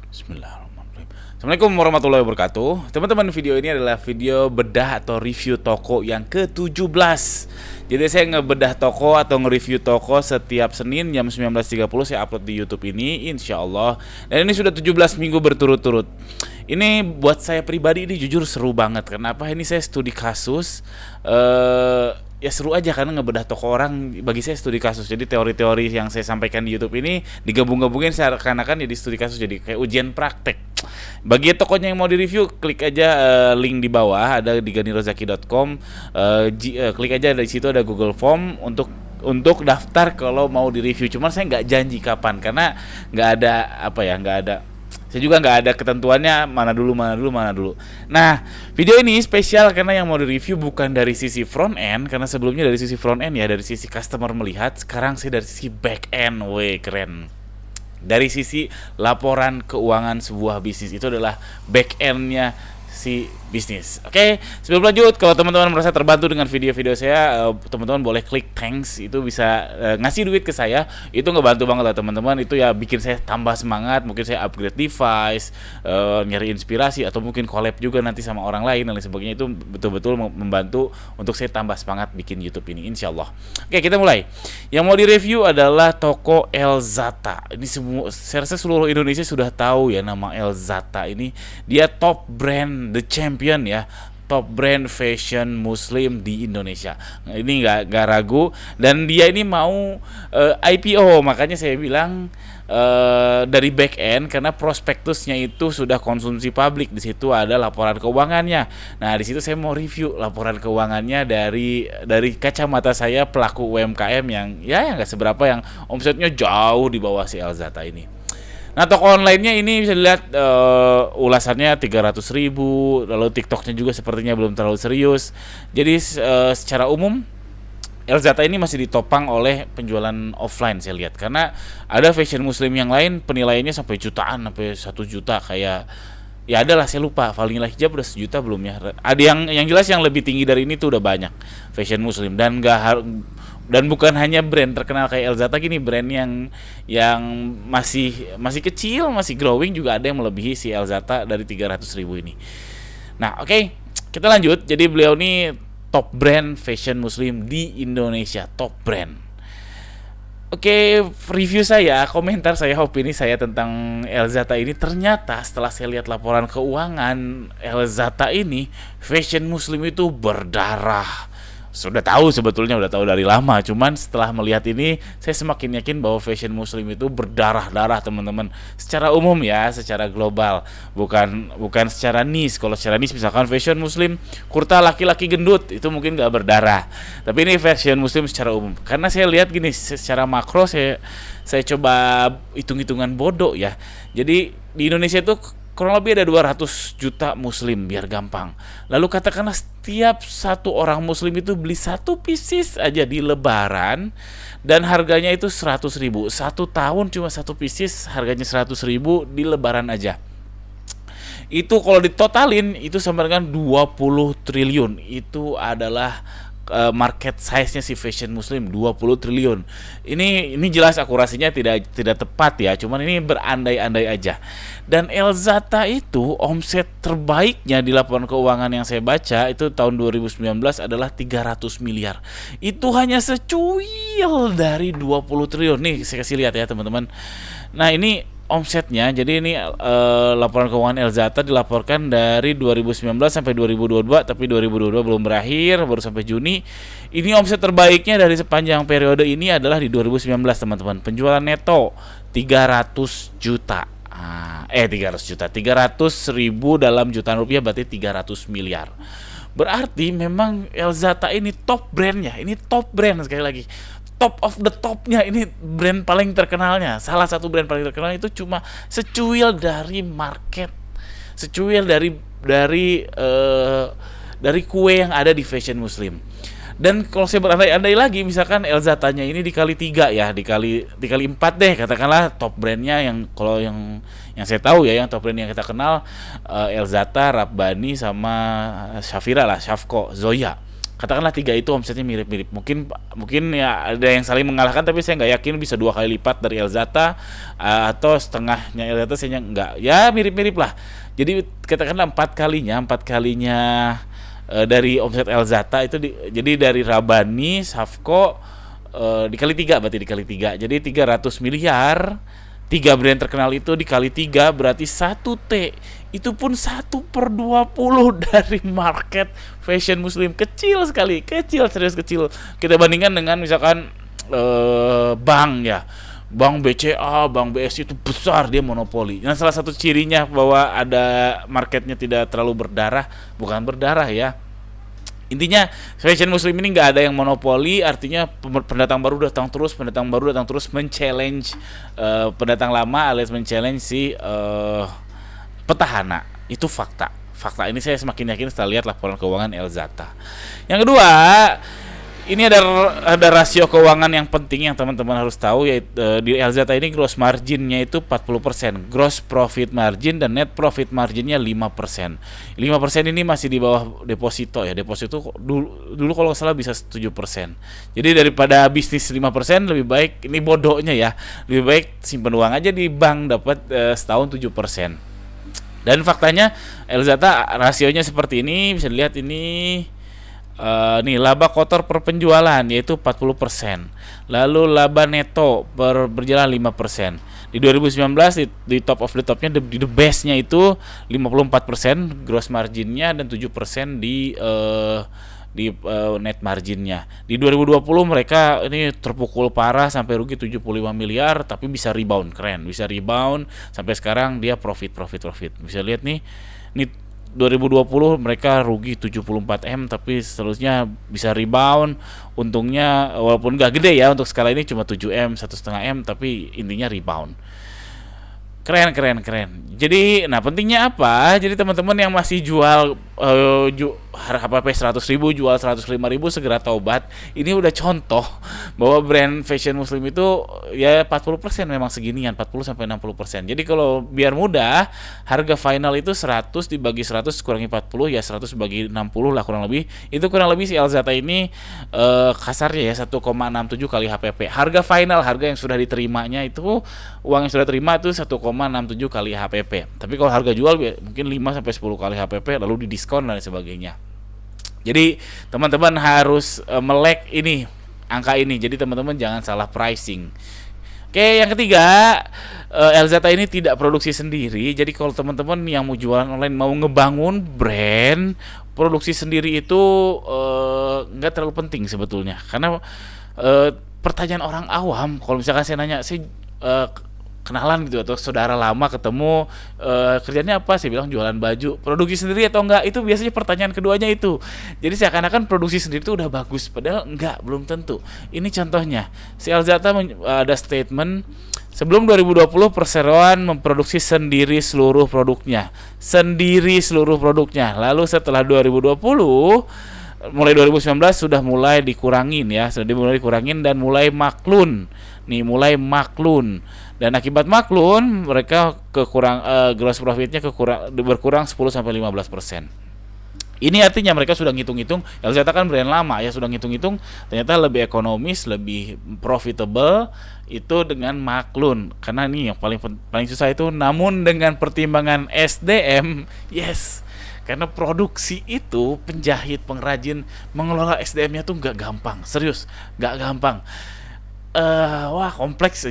Bismillahirrahmanirrahim. Assalamualaikum warahmatullahi wabarakatuh. Teman-teman, video ini adalah video bedah atau review toko yang ke-17. Jadi saya ngebedah toko atau nge-review toko setiap Senin jam 19.30 saya upload di YouTube ini, insya Allah. Dan ini sudah 17 minggu berturut-turut. Ini buat saya pribadi ini jujur seru banget. Kenapa? Ini saya studi kasus. Ya seru aja karena ngebedah toko orang. Bagi saya studi kasus, jadi teori-teori yang saya sampaikan di YouTube ini digabung-gabungin seakan-akan jadi studi kasus, jadi kayak ujian praktek. Bagi tokonya yang mau direview, klik aja link di bawah, ada di ganirozaki.com. Klik aja, dari situ ada Google Form untuk daftar kalau mau direview. Cuman saya nggak janji kapan karena nggak ada nggak ada, saya juga nggak ada ketentuannya mana dulu. Nah, video ini spesial karena yang mau direview bukan dari sisi front end, karena sebelumnya dari sisi front end ya, dari sisi customer melihat. Sekarang saya dari sisi back end, keren. Dari sisi laporan keuangan sebuah bisnis, itu adalah back endnya si bisnis. Oke, sebelum lanjut, kalau teman-teman merasa terbantu dengan video-video saya, teman-teman boleh klik thanks, itu bisa ngasih duit ke saya. Itu ngebantu banget lah teman-teman. Itu ya bikin saya tambah semangat, mungkin saya upgrade device, nyari inspirasi, atau mungkin collab juga nanti sama orang lain dan lain sebagainya. Itu betul-betul membantu untuk saya tambah semangat bikin YouTube ini, insyaallah. Oke, kita mulai. Yang mau direview adalah toko Elzata. Ini semua, saya rasa seluruh Indonesia sudah tahu ya nama Elzata ini. Dia top brand, the champion ya, top brand fashion muslim di Indonesia. Nah, ini nggak ragu, dan dia ini mau IPO, makanya saya bilang dari back end karena prospektusnya itu sudah konsumsi publik. Di situ ada laporan keuangannya. Nah, di situ saya mau review laporan keuangannya dari kacamata saya pelaku UMKM yang nggak seberapa, yang omsetnya jauh di bawah si Elzata ini. Nah, toko online-nya ini bisa dilihat ulasannya 300.000, lalu TikToknya juga sepertinya belum terlalu serius. Jadi secara umum Elzata ini masih ditopang oleh penjualan offline saya lihat, karena ada fashion muslim yang lain penilaiannya sampai jutaan, sampai 1 juta, kayak ya adalah, saya lupa Vanilla Hijab udah 1 juta belum ya. Ada yang jelas yang lebih tinggi dari ini tuh udah banyak fashion muslim, dan bukan hanya brand terkenal kayak Elzata gini, brand yang masih kecil, masih growing juga ada yang melebihi si Elzata dari 300.000 ini. Nah, oke, kita lanjut. Jadi beliau ini top brand fashion muslim di Indonesia, top brand. Oke, review saya, komentar saya, opini saya tentang Elzata ini, ternyata setelah saya lihat laporan keuangan Elzata ini, fashion muslim itu berdarah. Sudah tahu, sebetulnya udah tahu dari lama, cuman setelah melihat ini saya semakin yakin bahwa fashion muslim itu berdarah-darah teman-teman. Secara umum ya, secara global, bukan secara niche. Kalau secara niche misalkan fashion muslim kurta laki-laki gendut, itu mungkin gak berdarah. Tapi ini fashion muslim secara umum. Karena saya lihat gini, secara makro saya coba hitung-hitungan bodoh ya. Jadi di Indonesia itu kurang lebih ada 200 juta muslim, biar gampang. Lalu katakanlah setiap satu orang muslim itu beli satu pieces aja di lebaran, dan harganya itu 100.000. 1 tahun cuma satu pieces harganya 100.000 di lebaran aja. Itu kalau ditotalin itu sama dengan 20 triliun. Itu adalah market size-nya si fashion muslim, 20 triliun. Ini jelas akurasinya tidak tepat ya, cuman ini berandai-andai aja. Dan Elzata itu omset terbaiknya di laporan keuangan yang saya baca itu tahun 2019 adalah 300 miliar. Itu hanya secuil dari 20 triliun. Nih saya kasih lihat ya teman-teman. Nah, ini omsetnya. Jadi ini laporan keuangan Elzata dilaporkan dari 2019 sampai 2022, tapi 2022 belum berakhir, baru sampai Juni. Ini omset terbaiknya dari sepanjang periode ini adalah di 2019 teman-teman. Penjualan neto 300 juta. 300.000 dalam jutaan rupiah berarti 300 miliar. Berarti memang Elzata ini top brandnya. Ini top brand, sekali lagi, top of the topnya, ini brand paling terkenalnya. Salah satu brand paling terkenal itu cuma secuil dari market, secuil dari kue yang ada di fashion muslim. Dan kalau saya berandai-andai lagi, misalkan Elzatanya ini dikali 3 ya, dikali 4 deh katakanlah, top brandnya yang kalau yang saya tahu ya, yang top brand yang kita kenal, Elzata, Rabbani sama Shafira lah, Shafko, Zoya. katakanlah tiga itu omsetnya mirip-mirip. Mungkin ya ada yang saling mengalahkan, tapi saya nggak yakin bisa 2 kali lipat dari Elzata, atau setengahnya Elzata. Saya nggak, ya mirip-mirip lah. Jadi katakanlah empat kalinya dari omset Elzata itu jadi dari Rabani, Safco, dikali 3, berarti dikali 3, jadi 300 miliar. 3 brand terkenal itu dikali 3 berarti 1T. Itu pun 1/20 dari market fashion muslim. Kecil sekali, serius kecil. Kita bandingkan dengan misalkan bank ya, bank BCA, bank BSI itu besar, dia monopoli. Nah, salah satu cirinya bahwa ada marketnya tidak terlalu bukan berdarah ya. Intinya fashion muslim ini nggak ada yang monopoli, artinya pendatang baru datang terus men-challenge pendatang lama, alias men-challenge si petahana. Itu fakta ini saya semakin yakin setelah lihat laporan keuangan Elzata. Yang kedua, ini ada rasio keuangan yang penting yang teman-teman harus tahu, yaitu di Elzata ini gross marginnya itu 40%, gross profit margin dan net profit marginnya 5%. 5% ini masih di bawah deposito ya. Deposito dulu kalau nggak salah bisa 7%. Jadi daripada bisnis 5%, lebih baik, ini bodohnya ya, lebih baik simpen uang aja di bank, dapat setahun 7%. Dan faktanya Elzata rasionya seperti ini, bisa dilihat ini. Nih laba kotor per penjualan yaitu 40%. Lalu laba neto berjalan 5%. Di 2019 di top of the topnya, di the bestnya itu 54% gross marginnya dan 7% di net marginnya. Di 2020 mereka ini terpukul parah sampai rugi 75 miliar, tapi bisa rebound, keren, bisa rebound sampai sekarang dia profit. Bisa lihat nih 2020 mereka rugi 74M, tapi seterusnya bisa rebound. Untungnya walaupun gak gede ya, untuk skala ini cuma 7M, 1,5M, tapi intinya rebound. Keren. Jadi, nah pentingnya apa? Jadi teman-teman yang masih jual HPP 100.000, jual 105.000, segera taubat. Ini udah contoh bahwa brand fashion muslim itu ya 40% memang seginian, 40-60%. Jadi kalau biar mudah, harga final itu 100 dibagi 100 kurangi 40, ya 100 bagi 60 lah kurang lebih. Itu kurang lebih si Elzata ini kasarnya ya 1,67 kali HPP. Harga final, harga yang sudah diterimanya itu, uang yang sudah terima itu 1,67 kali HPP. Tapi kalau harga jual mungkin 5-10 kali HPP, lalu didiskon dan sebagainya. Jadi teman-teman harus melek ini, angka ini. Jadi teman-teman jangan salah pricing. Oke, yang ketiga, Elzata ini tidak produksi sendiri. Jadi kalau teman-teman yang mau jualan online, mau ngebangun brand, produksi sendiri itu nggak terlalu penting sebetulnya. Karena pertanyaan orang awam, kalau misalkan saya nanya, saya kenalan gitu atau saudara lama ketemu, kerjanya apa, saya bilang jualan baju, produksi sendiri atau enggak, itu biasanya pertanyaan keduanya itu. Jadi seakan-akan produksi sendiri itu udah bagus, padahal enggak, belum tentu. Ini contohnya, si Elzata ada statement, sebelum 2020 perseroan memproduksi sendiri seluruh produknya. Lalu setelah 2020, mulai 2019 sudah mulai dikurangin ya, dan mulai maklun. Dan akibat maklun, mereka gross profitnya berkurang 10-15%. Ini artinya mereka sudah ngitung-ngitung, Elzata kan brand lama ya, sudah ngitung-ngitung, ternyata lebih ekonomis, lebih profitable itu dengan maklun. Karena ini yang paling susah itu, namun dengan pertimbangan SDM, yes. Karena produksi itu, penjahit, pengrajin, mengelola SDM-nya tuh nggak gampang, serius, nggak gampang. Wah kompleks,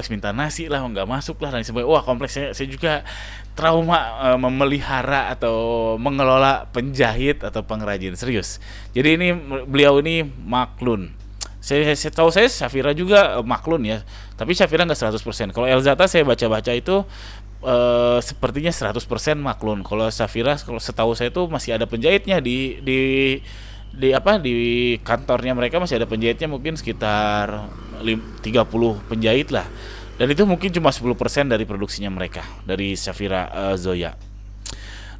minta nasi lah, nggak masuk lah dan sebagainya. Wah kompleks, saya juga trauma memelihara atau mengelola penjahit atau pengrajin, serius. Jadi ini beliau ini maklun. Saya tahu Shafira juga maklun ya, tapi Shafira nggak 100%. Kalau Elzata saya baca-baca itu sepertinya 100% maklun. Kalau Shafira, kalau setahu saya itu masih ada penjahitnya di kantornya mereka, masih ada penjahitnya, mungkin sekitar 30 penjahit lah. Dan itu mungkin cuma 10% dari produksinya mereka, dari Shafira Zoya.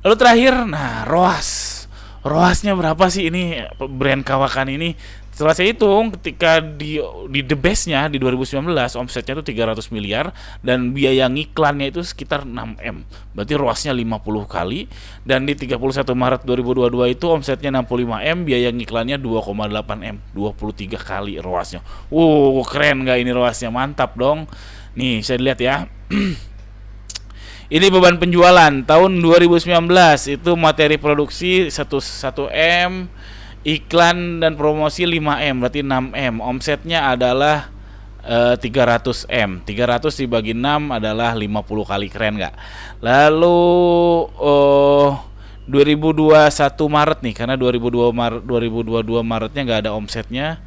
Lalu terakhir, nah ROAS. ROAS-nya berapa sih ini brand Kawakan ini? Setelah saya hitung, ketika di the best-nya di 2019 omsetnya itu 300 miliar dan biaya ngiklannya itu sekitar 6M. Berarti ROAS-nya 50 kali, dan di 31 Maret 2022 itu omsetnya 65M, biaya ngiklannya 2,8M, 23 kali ROAS-nya. Keren nggak ini ROAS-nya? Mantap dong. Nih, saya lihat ya. Ini beban penjualan tahun 2019 itu materi produksi 1M, iklan dan promosi 5M, berarti 6M. Omsetnya adalah 300M. 300 dibagi 6 adalah 50 kali, keren nggak? Lalu 2021 Maret nih, karena 2022 Maretnya nggak ada omsetnya.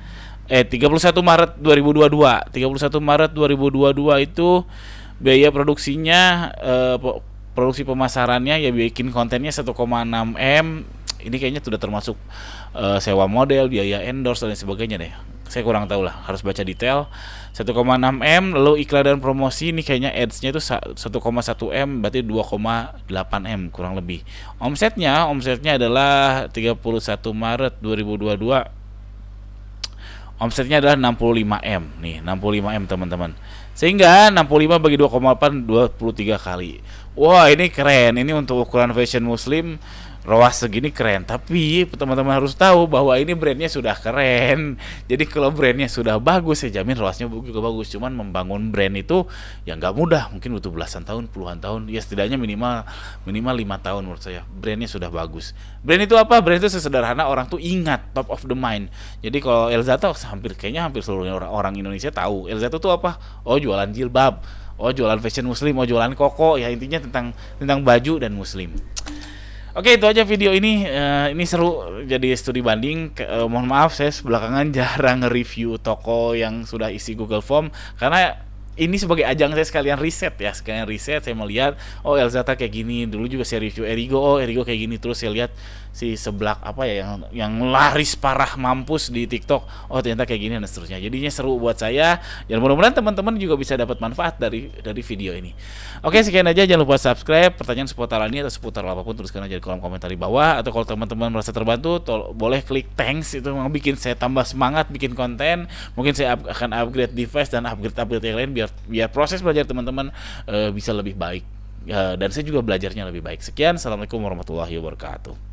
31 Maret 2022. 31 Maret 2022 itu biaya produksinya, produksi pemasarannya ya, bikin kontennya 1,6M. Ini kayaknya sudah termasuk sewa model, biaya endorse dan sebagainya deh. Saya kurang tahu lah, harus baca detail. 1,6M. Lalu iklan dan promosi ini kayaknya ads-nya itu 1,1M, berarti 2,8M kurang lebih. Omsetnya adalah 31 Maret 2022. Omsetnya adalah 65M. Nih, 65M teman-teman. Sehingga 65 bagi 2,8, 23 kali. Wah, ini keren. Ini untuk ukuran fashion muslim, ROAS segini keren. Tapi teman-teman harus tahu bahwa ini brandnya sudah keren. Jadi kalau brandnya sudah bagus, saya jamin ROASnya juga bagus. Cuman membangun brand itu ya nggak mudah. Mungkin butuh belasan tahun, puluhan tahun. Ya setidaknya minimal 5 tahun menurut saya. Brandnya sudah bagus. Brand itu apa? Brand itu sesederhana orang tuh ingat, top of the mind. Jadi kalau Elzata kayaknya hampir seluruh orang Indonesia tahu. Elzata tuh apa? Oh, jualan jilbab. Oh, jualan fashion muslim. Oh, jualan koko. Ya intinya tentang baju dan muslim. Oke, itu aja video ini. Ini seru jadi studi banding. Mohon maaf, saya belakangan jarang nge-review toko yang sudah isi Google Form, karena ini sebagai ajang saya sekalian riset. Saya melihat, oh Elzata kayak gini. Dulu juga saya review Erigo, oh Erigo kayak gini. Terus saya lihat si seblak apa ya yang laris parah mampus di TikTok, oh ternyata kayak gini dan seterusnya. Jadinya seru buat saya, dan mudah-mudahan teman-teman juga bisa dapat manfaat dari video ini. Oke, sekian aja. Jangan lupa subscribe. Pertanyaan seputar ini atau seputar apapun tuliskan aja di kolom komentar di bawah. Atau kalau teman-teman merasa terbantu, boleh klik thanks, itu bikin saya tambah semangat bikin konten. Mungkin saya akan upgrade device dan upgrade yang lain biar proses belajar teman-teman bisa lebih baik, dan saya juga belajarnya lebih baik. Sekian, assalamualaikum warahmatullahi wabarakatuh.